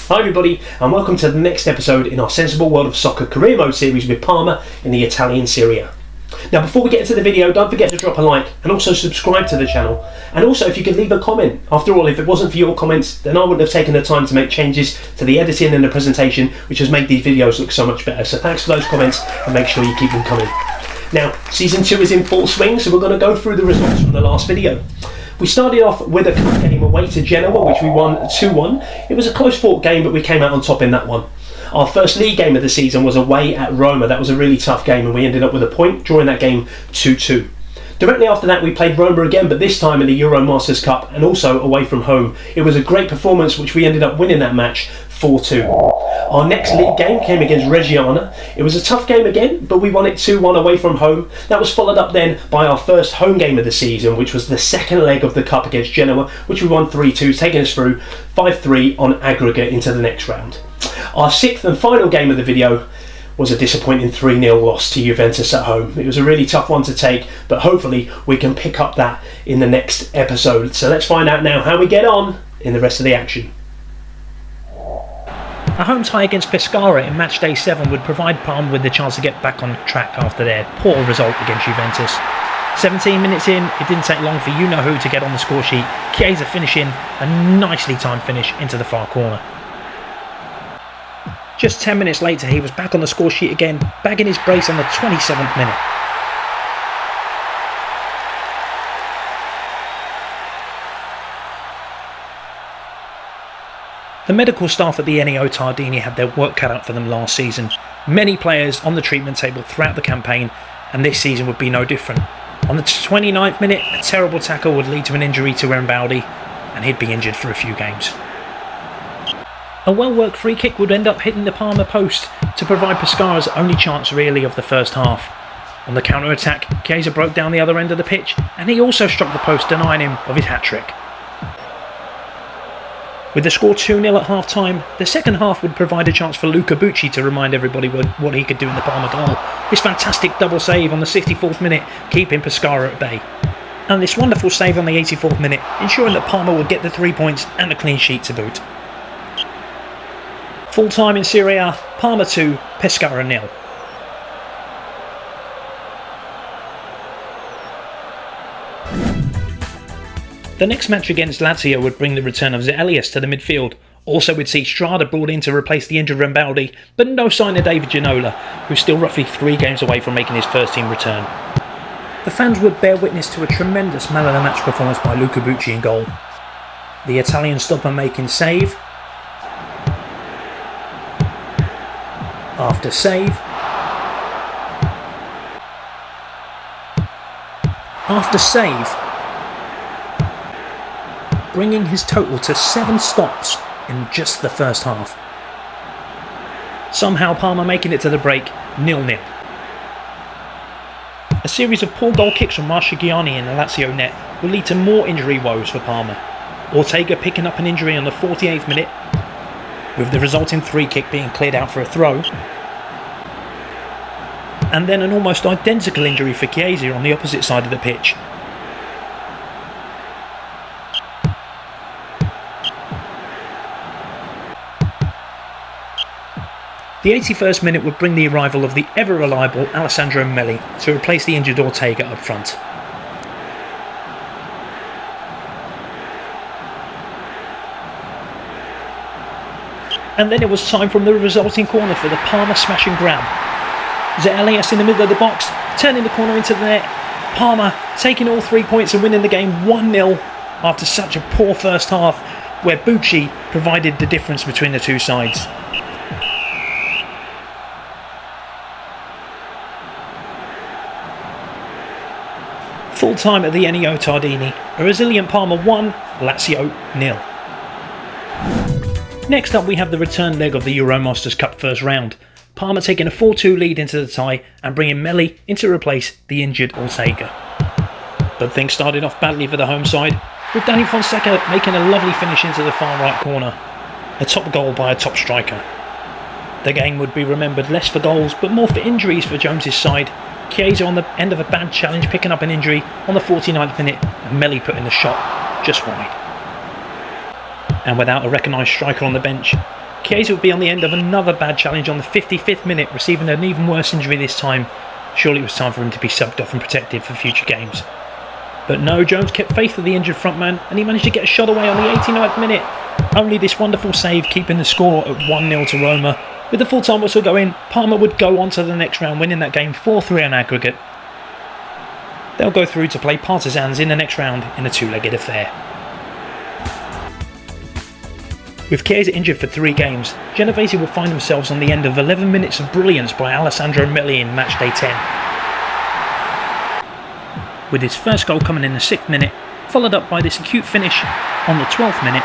Hi everybody, and welcome to the next episode in our Sensible World of Soccer Career Mode series with Parma in the Italian Serie A. Now before we get into the video, don't forget to drop a like and also subscribe to the channel, and also if you could leave a comment. After all, if it wasn't for your comments, then I wouldn't have taken the time to make changes to the editing and the presentation, which has made these videos look so much better. So thanks for those comments, and make sure you keep them coming. Now, Season 2 is in full swing, so we're going to go through the results from the last video. We started off with a cup game away to Genoa, which we won 2-1. It was a close fought game, but we came out on top in that one. Our first league game of the season was away at Roma. That was a really tough game, and we ended up with a point, drawing that game 2-2. Directly after that we played Roma again, but this time in the Euro Masters Cup and also away from home. It was a great performance, which we ended up winning that match 4-2. Our next league game came against Reggiana. It was a tough game again, but we won it 2-1 away from home. That was followed up then by our first home game of the season, which was the second leg of the Cup against Genoa, which we won 3-2, taking us through 5-3 on aggregate into the next round. Our sixth and final game of the video was a disappointing 3-0 loss to Juventus at home. It was a really tough one to take, but hopefully we can pick up that in the next episode. So let's find out now how we get on in the rest of the action. A home tie against Pescara in Matchday 7 would provide Parma with the chance to get back on track after their poor result against Juventus. 17 minutes in, it didn't take long for you-know-who to get on the score sheet. Chiesa finishing a nicely timed finish into the far corner. Just 10 minutes later, he was back on the score sheet again, bagging his brace on the 27th minute. The medical staff at the Ennio Tardini had their work cut out for them last season. Many players on the treatment table throughout the campaign, and this season would be no different. On the 29th minute, a terrible tackle would lead to an injury to Rambaldi, and he'd be injured for a few games. A well-worked free kick would end up hitting the Parma post to provide Pescara's only chance really of the first half. On the counter-attack, Chiesa broke down the other end of the pitch, and he also struck the post, denying him of his hat-trick. With the score 2-0 at half-time, the second half would provide a chance for Luca Bucci to remind everybody what he could do in the Parma goal. His fantastic double save on the 64th minute, keeping Pescara at bay. And this wonderful save on the 84th minute, ensuring that Parma would get the 3 points and a clean sheet to boot. Full time in Serie A, Parma 2, Pescara 0. The next match against Lazio would bring the return of Elias to the midfield. Also would see Strada brought in to replace the injured Rambaldi, but no sign of David Ginola, who's still roughly 3 games away from making his first team return. The fans would bear witness to a tremendous man of the match performance by Luca Bucci in goal. The Italian stopper making save after save after save, bringing his total to 7 stops in just the first half. Somehow Parma making it to the break 0-0. A series of poor goal kicks from Marchigiani in the Lazio net will lead to more injury woes for Parma. Ortega picking up an injury on the 48th minute, with the resulting free kick being cleared out for a throw, and then an almost identical injury for Chiesa on the opposite side of the pitch. The 81st minute would bring the arrival of the ever-reliable Alessandro Melli to replace the injured Ortega up front. And then it was time from the resulting corner for the Parma smash and grab. Elias in the middle of the box, turning the corner into the net. Parma taking all 3 points and winning the game 1-0 after such a poor first half, where Bucci provided the difference between the two sides. Full time at the Ennio Tardini, a resilient Parma 1, Lazio 0. Next up we have the return leg of the Euro Masters Cup first round. Parma taking a 4-2 lead into the tie and bringing Melli in to replace the injured Ortega. But things started off badly for the home side, with Danny Fonseca making a lovely finish into the far right corner. A top goal by a top striker. The game would be remembered less for goals but more for injuries for Jones's side. Chiesa on the end of a bad challenge picking up an injury on the 49th minute, and Melli putting the shot just wide. And without a recognised striker on the bench, Chiesa would be on the end of another bad challenge on the 55th minute, receiving an even worse injury this time. Surely it was time for him to be subbed off and protected for future games. But no, Jones kept faith with the injured frontman and he managed to get a shot away on the 89th minute. Only this wonderful save keeping the score at 1-0 to Roma. With the full-time whistle going, Parma would go on to the next round, winning that game 4-3 on aggregate. They'll go through to play Partisans in the next round in a two-legged affair. With Chiesa injured for 3 games, Genovese will find themselves on the end of 11 minutes of brilliance by Alessandro Melli in matchday 10. With his first goal coming in the 6th minute, followed up by this acute finish on the 12th minute.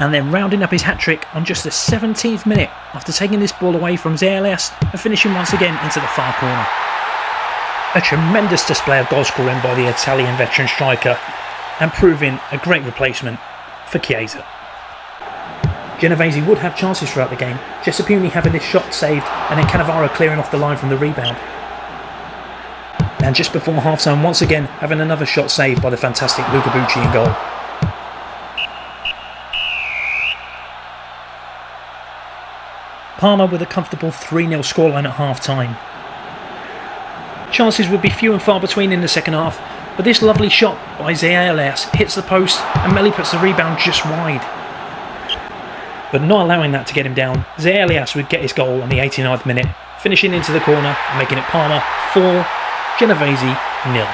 And then rounding up his hat-trick on just the 17th minute after taking this ball away from Zealias and finishing once again into the far corner. A tremendous display of goal scoring by the Italian veteran striker and proving a great replacement for Chiesa. Genovese would have chances throughout the game, Jesopini having this shot saved and then Cannavaro clearing off the line from the rebound. And just before half-time once again having another shot saved by the fantastic Luca Bucci in goal. Parma with a comfortable 3-0 scoreline at half-time. Chances would be few and far between in the second half, but this lovely shot by Zealias hits the post and Melli puts the rebound just wide. But not allowing that to get him down, Zealias would get his goal on the 89th minute, finishing into the corner and making it Parma 4, Genovese 0.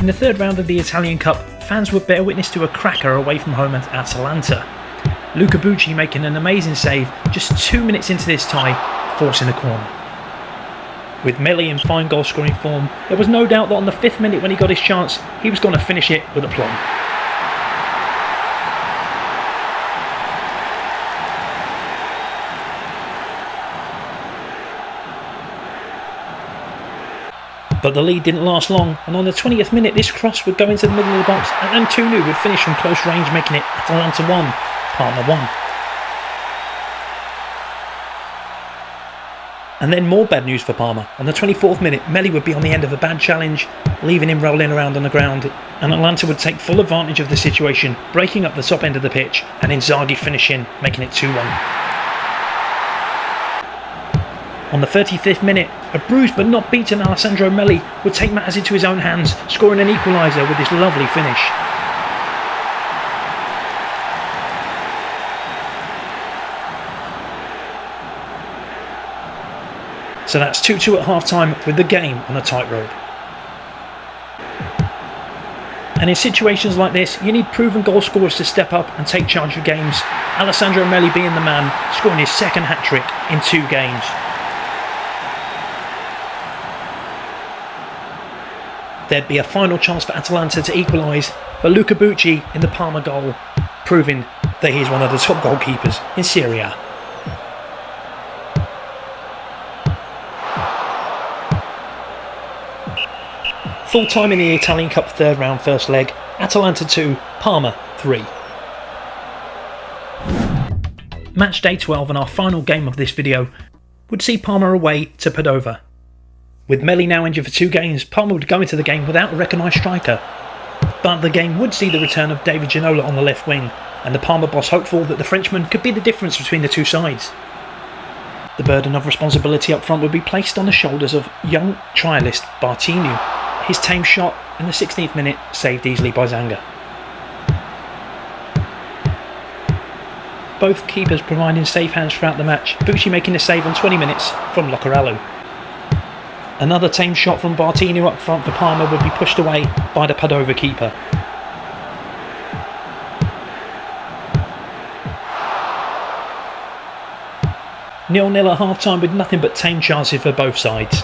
In the third round of the Italian Cup, fans would bear witness to a cracker away from home at Atalanta. Luca Bucci making an amazing save just 2 minutes into this tie, forcing the corner. With Melli in fine goal scoring form, there was no doubt that on the 5th minute when he got his chance, he was going to finish it with aplomb. But the lead didn't last long, and on the 20th minute this cross would go into the middle of the box and Antunu would finish from close range, making it Atalanta 1, Parma 1. And then more bad news for Parma. On the 24th minute, Melli would be on the end of a bad challenge, leaving him rolling around on the ground, and Atalanta would take full advantage of the situation, breaking up the top end of the pitch, and Inzaghi finishing, making it 2-1. On the 35th minute, a bruised but not beaten Alessandro Melli would take matters into his own hands, scoring an equaliser with this lovely finish. So that's 2-2 at half-time with the game on a tightrope. And in situations like this, you need proven goal scorers to step up and take charge of games. Alessandro Melli being the man, scoring his second hat-trick in 2 games. There'd be a final chance for Atalanta to equalise, but Luca Bucci in the Parma goal, proving that he's one of the top goalkeepers in Serie A. Full time in the Italian Cup third round first leg, Atalanta 2, Parma 3. Match day 12 and our final game of this video would see Parma away to Padova. With Melli now injured for 2 games, Parma would go into the game without a recognised striker. But the game would see the return of David Ginola on the left wing, and the Parma boss hopeful that the Frenchman could be the difference between the two sides. The burden of responsibility up front would be placed on the shoulders of young trialist Bartinu. His tame shot in the 16th minute saved easily by Zanga. Both keepers providing safe hands throughout the match, Bucci making the save on 20 minutes from Locarello. Another tame shot from Bartinu up front for Parma would be pushed away by the Padova keeper. Nil-nil at half-time with nothing but tame chances for both sides.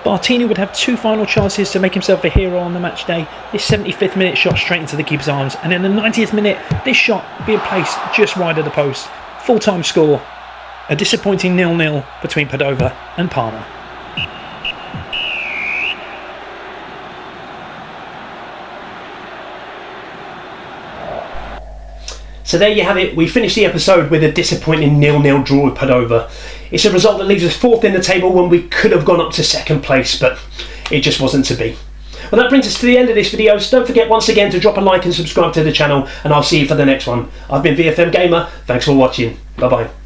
Bartinu would have 2 final chances to make himself a hero on the match day. This 75th minute shot straight into the keeper's arms, and in the 90th minute this shot being placed just wide of the post. Full-time score. A disappointing 0-0 between Padova and Parma. So there you have it, we finished the episode with a disappointing 0-0 draw with Padova. It's a result that leaves us 4th in the table when we could have gone up to 2nd place, but it just wasn't to be. Well, that brings us to the end of this video, so don't forget once again to drop a like and subscribe to the channel, and I'll see you for the next one. I've been VFM Gamer, thanks for watching, bye bye.